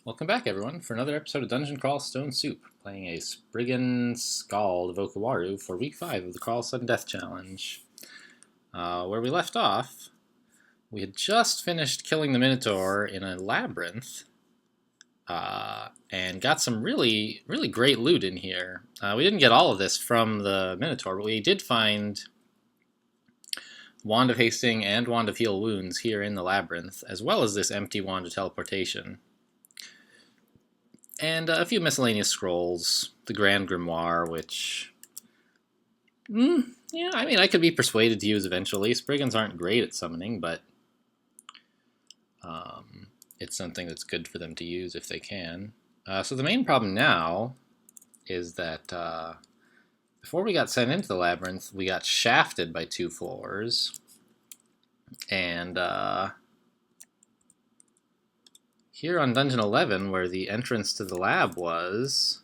Welcome back, everyone, for another episode of Dungeon Crawl Stone Soup, playing a Spriggan Skald of Okawaru for Week 5 of the Crawl Sudden Death Challenge. Where we left off, we had just finished killing the Minotaur in a Labyrinth, and got some really great loot in here. We didn't get all of this from the Minotaur, but we did find Wand of Hasting and Wand of Heal Wounds here in the Labyrinth, as well as this empty Wand of Teleportation. And a few miscellaneous scrolls, the Grand Grimoire, which, yeah, I mean, I could be persuaded to use eventually. Spriggans aren't great at summoning, but it's something that's good for them to use if they can. So the main problem now is that before we got sent into the Labyrinth, we got shafted by 2 floors, and here on Dungeon 11, where the entrance to the lab was,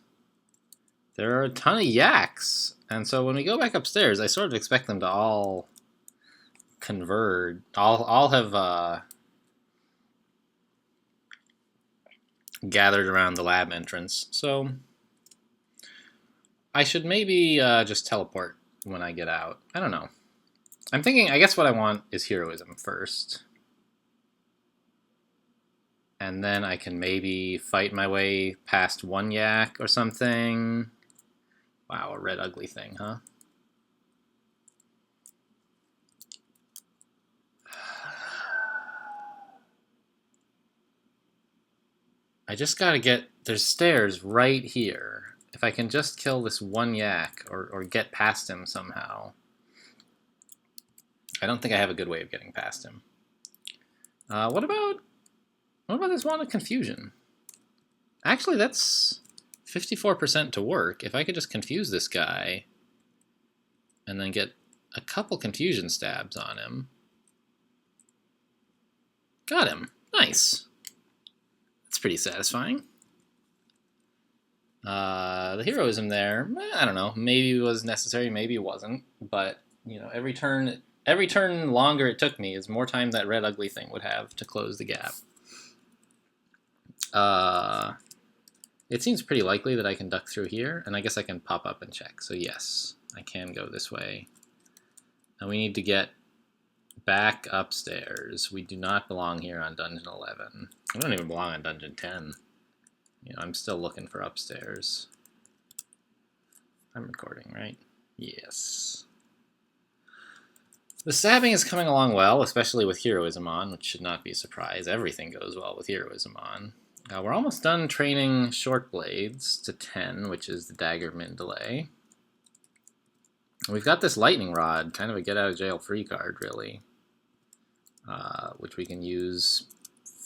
there are a ton of yaks. And so when we go back upstairs, I sort of expect them to all converge, all have gathered around the lab entrance. So I should maybe just teleport when I get out. I don't know. I'm thinking, I guess what I want is heroism first. And then I can maybe fight my way past 1 yak or something. Wow, a red ugly thing, huh? I just gotta get... There's stairs right here. If I can just kill this 1 yak or get past him somehow. I don't think I have a good way of getting past him. What about this Wand of Confusion? Actually, that's 54% to work. If I could just confuse this guy and then get a couple confusion stabs on him. Got him. Nice. That's pretty satisfying. The heroism there, I don't know. Maybe it was necessary, maybe it wasn't. But, you know, every turn longer it took me is more time that red ugly thing would have to close the gap. It seems pretty likely that I can duck through here, and I guess I can pop up and check. So yes, I can go this way. And we need to get back upstairs. We do not belong here on Dungeon 11. We don't even belong on Dungeon 10. You know, I'm still looking for upstairs. I'm recording, right? Yes. The stabbing is coming along well, especially with heroism on, which should not be a surprise. Everything goes well with heroism on. We're almost done training short blades to 10, which is the dagger min delay. We've got this lightning rod, kind of a get out of jail free card, really, which we can use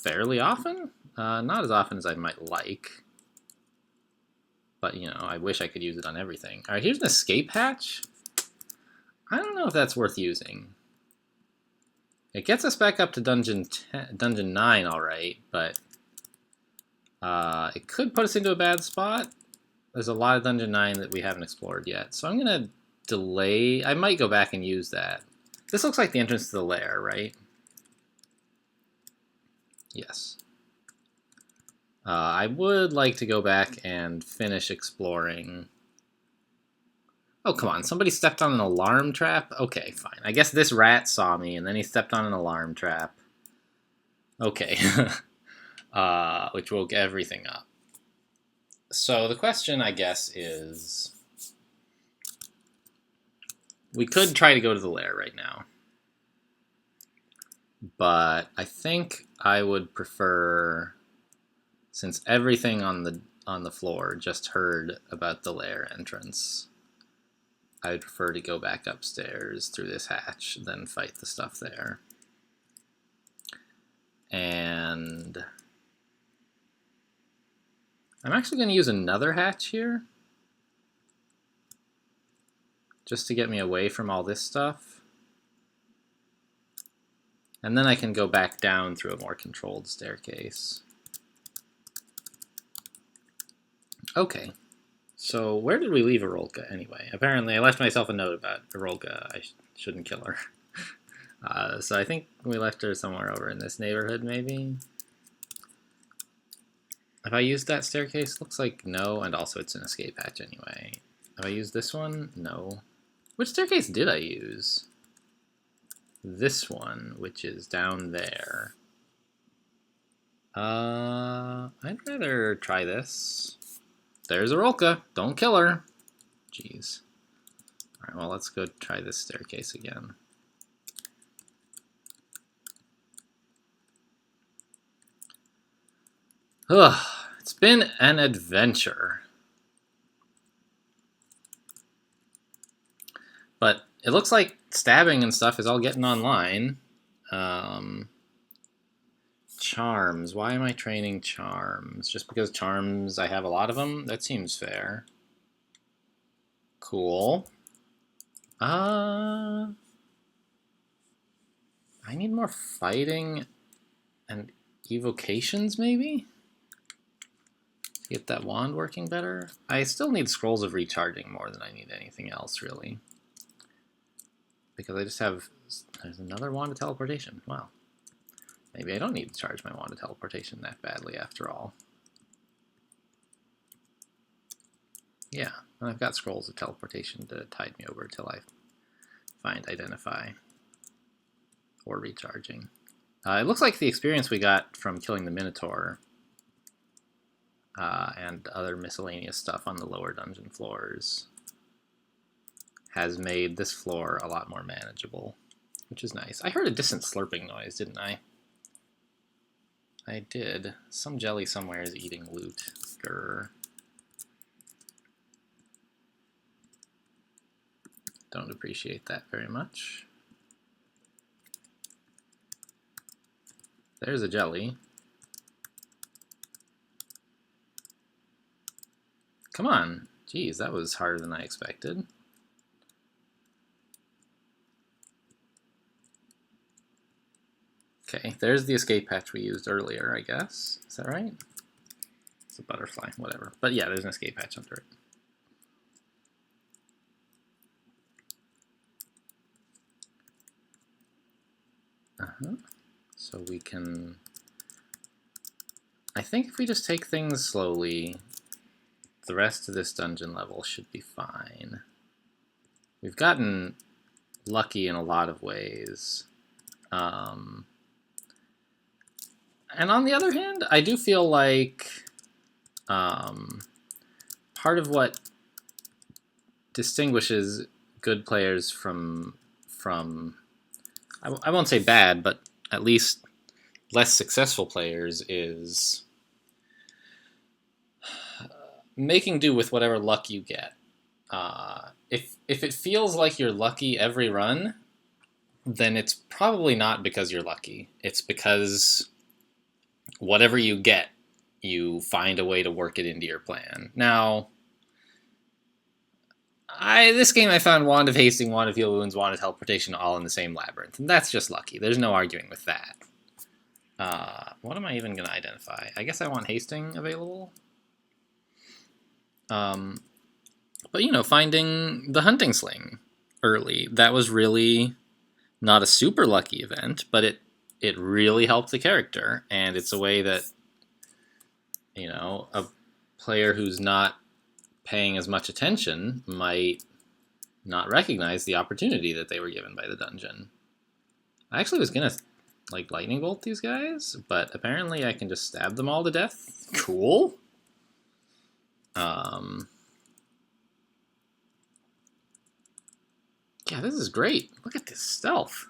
fairly often. Not as often as I might like, but you know, I wish I could use it on everything. All right, here's an escape hatch. I don't know if that's worth using. It gets us back up to Dungeon 9, all right, but it could put us into a bad spot. There's a lot of Dungeon 9 that we haven't explored yet, so I'm going to delay. I might go back and use that. This looks like the entrance to the lair, right? Yes. I would like to go back and finish exploring. Oh, come on. Somebody stepped on an alarm trap? Okay, fine. I guess this rat saw me, and then he stepped on an alarm trap. Okay. Which woke everything up. So the question, I guess, is... We could try to go to the lair right now. But I think I would prefer... Since everything on the floor just heard about the lair entrance, I would prefer to go back upstairs through this hatch than fight the stuff there. And I'm actually going to use another hatch here, just to get me away from all this stuff. And then I can go back down through a more controlled staircase. Okay, so where did we leave Arolka anyway? Apparently I left myself a note about Arolka. I shouldn't kill her. So I think we left her somewhere over in this neighborhood, maybe? If I used that staircase, looks like no, and also it's an escape hatch anyway. If I use this one, no. Which staircase did I use? This one, which is down there. I'd rather try this. There's Arolka. Don't kill her. Jeez. Alright, well, let's go try this staircase again. Ugh, it's been an adventure. But it looks like stabbing and stuff is all getting online. Charms. Why am I training charms? Just because charms, I have a lot of them? That seems fair. Cool. I need more fighting and evocations, maybe? Get that wand working better? I still need scrolls of recharging more than I need anything else, really. Because I just have... There's another wand of teleportation. Wow. Maybe I don't need to charge my wand of teleportation that badly after all. Yeah, and I've got scrolls of teleportation to tide me over till I find Identify or recharging. It looks like the experience we got from killing the Minotaur and other miscellaneous stuff on the lower dungeon floors has made this floor a lot more manageable, which is nice. I heard a distant slurping noise, didn't I? I did. Some jelly somewhere is eating loot. Grr. Don't appreciate that very much. There's a jelly. Come on. Geez, that was harder than I expected. Okay, there's the escape hatch we used earlier, I guess. Is that right? It's a butterfly, whatever. But yeah, there's an escape hatch under it. So we can... I think if we just take things slowly, the rest of this dungeon level should be fine. We've gotten lucky in a lot of ways. And on the other hand, I do feel like part of what distinguishes good players from I won't say bad, but at least less successful players is making do with whatever luck you get. If it feels like you're lucky every run, then it's probably not because you're lucky. It's because whatever you get, you find a way to work it into your plan. Now, this game I found Wand of Hasting, Wand of Heal Wounds, Wand of Teleportation all in the same Labyrinth, and that's just lucky. There's no arguing with that. What am I even going to identify? I guess I want Hasting available. But, you know, finding the Hunting Sling early, that was really not a super lucky event, but it really helped the character, and it's a way that, you know, a player who's not paying as much attention might not recognize the opportunity that they were given by the dungeon. I actually was gonna, like, lightning bolt these guys, but apparently I can just stab them all to death. Cool. Yeah, this is great. Look at this stealth.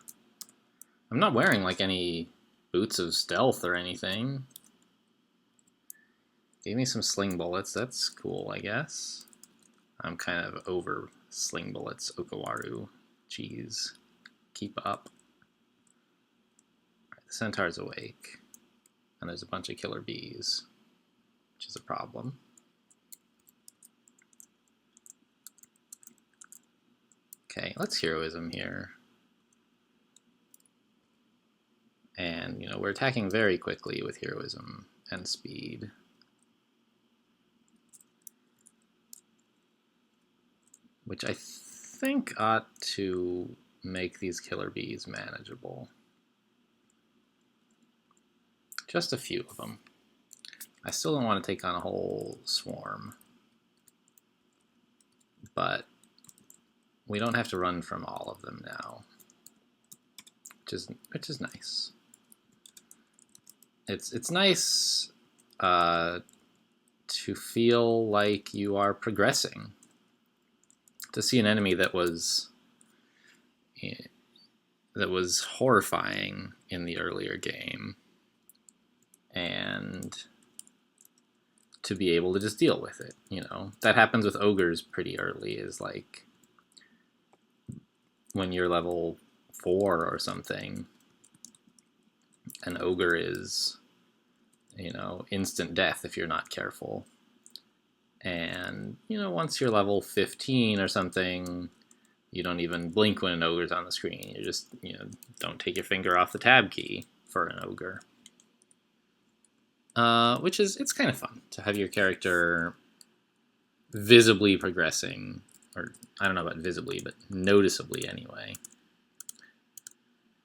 I'm not wearing, like, any boots of stealth or anything. Gave me some sling bullets. That's cool, I guess. I'm kind of over sling bullets, Okawaru. Jeez. Keep up. Right, the centaur's awake. And there's a bunch of killer bees, which is a problem. Okay, let's heroism here. And, you know, we're attacking very quickly with heroism and speed. Which I think ought to make these killer bees manageable. Just a few of them. I still don't want to take on a whole swarm, but we don't have to run from all of them now, which is nice. It's nice to feel like you are progressing. To see an enemy that was horrifying in the earlier game, and to be able to just deal with it, you know. That happens with ogres pretty early, is like when you're level 4 or something, an ogre is, you know, instant death if you're not careful. And, you know, once you're level 15 or something, you don't even blink when an ogre's on the screen. You just, you know, don't take your finger off the tab key for an ogre. Which is, it's kind of fun to have your character visibly progressing, or I don't know about visibly, but noticeably anyway.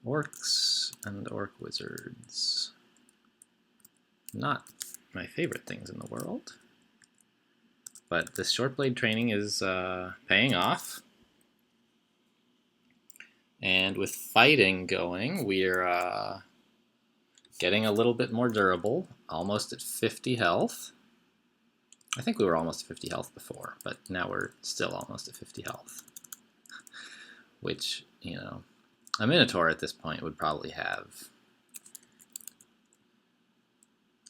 Orcs and orc wizards. Not my favorite things in the world. But this short blade training is paying off. And with fighting going, we're getting a little bit more durable, almost at 50 health. I think we were almost at 50 health before, but now we're still almost at 50 health. Which, you know, a Minotaur at this point would probably have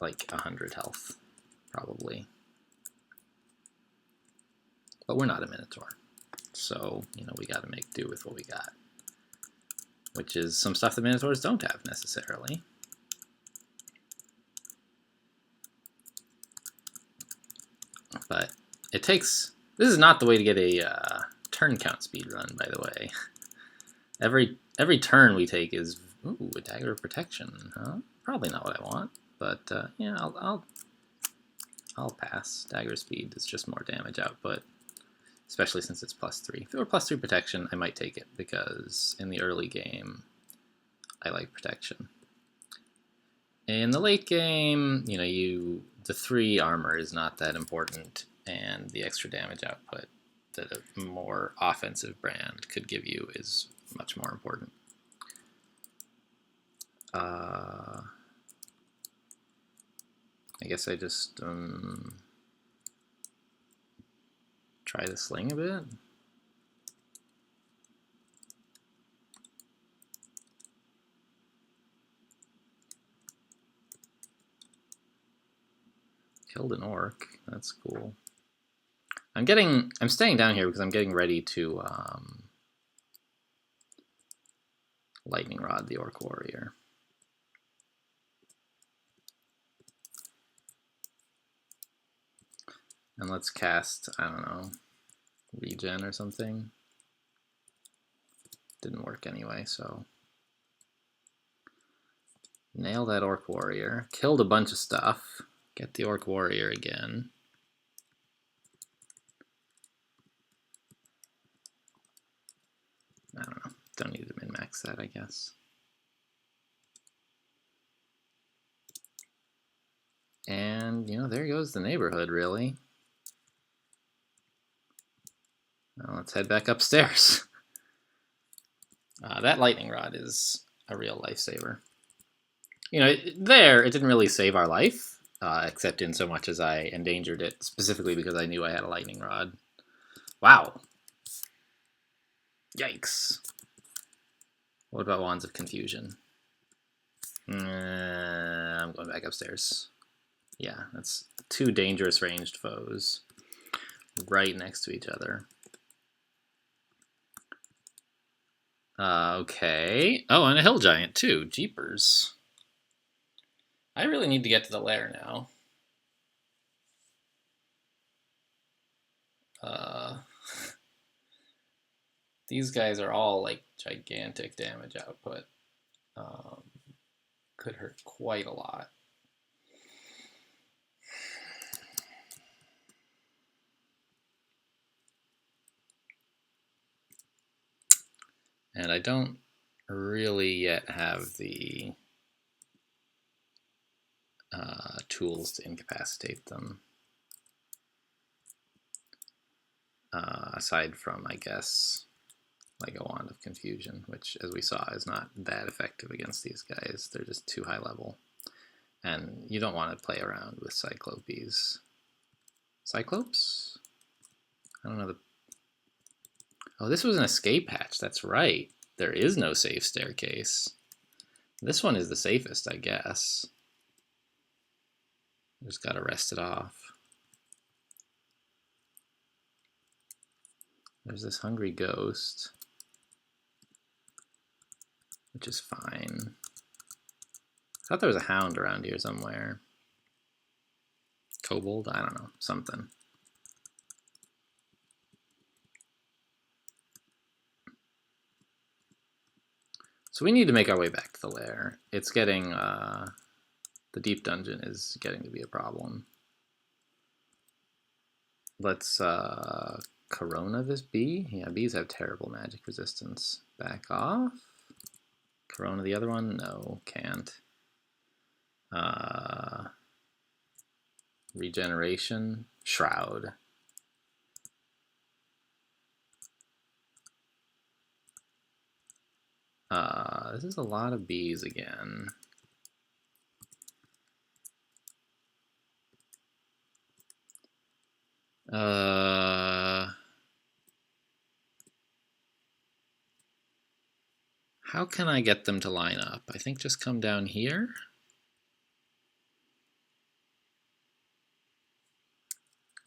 like 100 health, probably. But we're not a Minotaur, so, you know, we gotta make do with what we got. Which is some stuff that Minotaurs don't have, necessarily. But it takes... This is not the way to get a turn count speed run, by the way. Every turn we take is... Ooh, a dagger of protection, huh? Probably not what I want, but yeah, I'll pass. Dagger speed is just more damage output, especially since it's +3. If it were +3 protection, I might take it, because in the early game, I like protection. In the late game, you know, the 3 armor is not that important, and the extra damage output that a more offensive brand could give you is much more important. I guess I just try the sling a bit. Killed an orc. That's cool. I'm staying down here because I'm getting ready to lightning rod the orc warrior. And let's cast, I don't know, regen or something. Didn't work anyway, so. Nail that orc warrior. Killed a bunch of stuff. Get the orc warrior again. I don't know. Don't need to min-max that, I guess. And, you know, there goes the neighborhood, really. Well, let's head back upstairs. That lightning rod is a real lifesaver. You know, it didn't really save our life, except in so much as I endangered it, specifically because I knew I had a lightning rod. Wow. Yikes. What about Wands of Confusion? I'm going back upstairs. Yeah, that's 2 dangerous ranged foes right next to each other. Okay. Oh, and a hill giant too. Jeepers. I really need to get to the lair now. These guys are all like gigantic damage output. Could hurt quite a lot. And I don't really yet have the tools to incapacitate them. Aside from, I guess, like a Wand of Confusion, which, as we saw, is not that effective against these guys. They're just too high level. And you don't want to play around with Cyclopes. Cyclopes? I don't know the... Oh, this was an escape hatch. That's right. There is no safe staircase. This one is the safest, I guess. Just gotta rest it off. There's this hungry ghost, which is fine. I thought there was a hound around here somewhere. Kobold? I don't know. Something. So we need to make our way back to the lair. It's getting, the deep dungeon is getting to be a problem. Let's Corona this bee. Yeah, bees have terrible magic resistance. Back off. Corona the other one? No, can't. Regeneration. Shroud. This is a lot of bees again. How can I get them to line up? I think just come down here.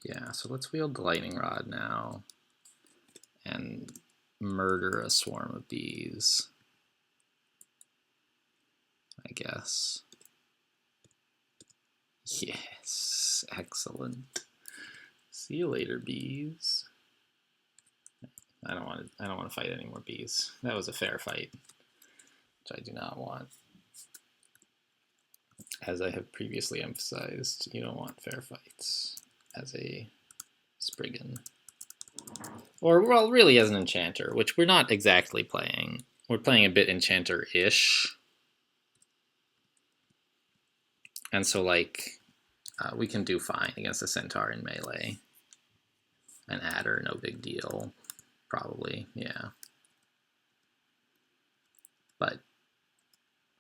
Yeah, so let's wield the lightning rod now and murder a swarm of bees, I guess. Yes, excellent. See you later, bees. I don't want to fight any more bees. That was a fair fight, which I do not want. As I have previously emphasized, you don't want fair fights as a Spriggan. Or, well, really as an enchanter, which we're not exactly playing. We're playing a bit enchanter-ish. And so, like, we can do fine against a centaur in melee. An adder, no big deal. Probably, yeah. But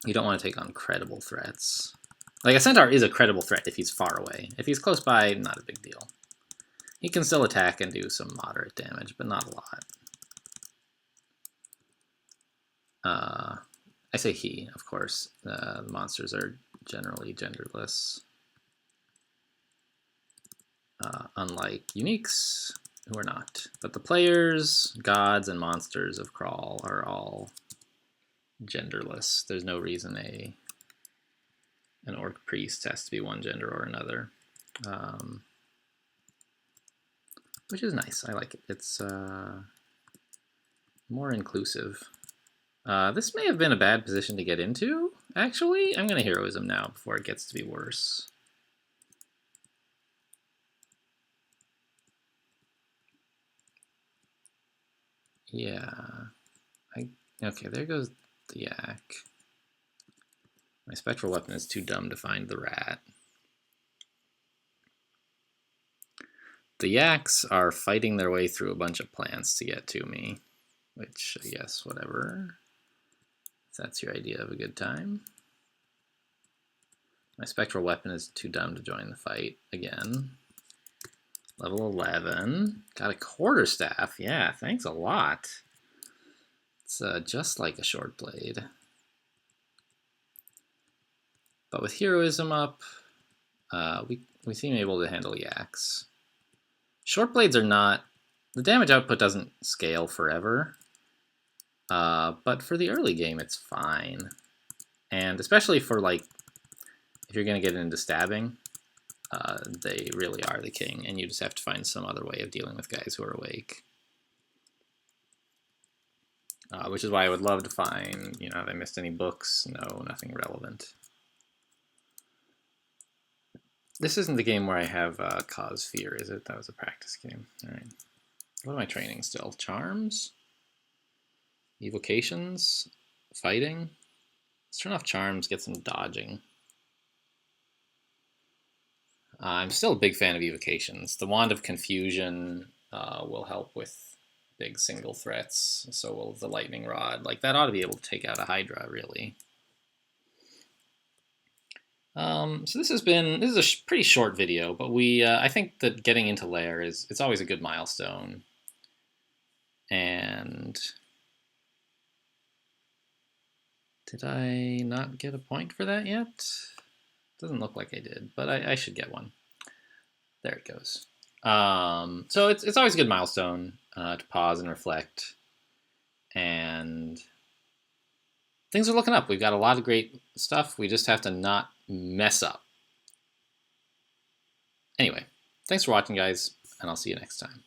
you don't want to take on credible threats. Like, a centaur is a credible threat if he's far away. If he's close by, not a big deal. He can still attack and do some moderate damage, but not a lot. I say he, of course. The monsters are generally genderless. Unlike uniques, who are not. But the players, gods, and monsters of Crawl are all genderless. There's no reason an orc priest has to be one gender or another. Which is nice. I like it. It's more inclusive. This may have been a bad position to get into, actually. I'm going to heroism now before it gets to be worse. Yeah. Okay, there goes the yak. My spectral weapon is too dumb to find the rat. The yaks are fighting their way through a bunch of plants to get to me, which, I guess, whatever. If that's your idea of a good time. My spectral weapon is too dumb to join the fight again. Level 11. Got a quarterstaff. Yeah, thanks a lot. It's just like a short blade. But with heroism up, we seem able to handle yaks. Short blades are not... The damage output doesn't scale forever. But for the early game, it's fine. And especially for, like, if you're going to get into stabbing, they really are the king, and you just have to find some other way of dealing with guys who are awake. Which is why I would love to find, you know, have I missed any books? No, nothing relevant. This isn't the game where I have cause fear, is it? That was a practice game. All right. What am I training still? Charms? Evocations? Fighting? Let's turn off charms, get some dodging. I'm still a big fan of evocations. The Wand of Confusion will help with big single threats, so will the Lightning Rod. Like, that ought to be able to take out a Hydra, really. So this is a pretty short video, but I think that getting into Lair it's always a good milestone. And did I not get a point for that yet? Doesn't look like I did, but I should get one. There it goes. So it's always a good milestone to pause and reflect, and things are looking up. We've got a lot of great stuff. We just have to not mess up. Anyway, thanks for watching, guys, and I'll see you next time.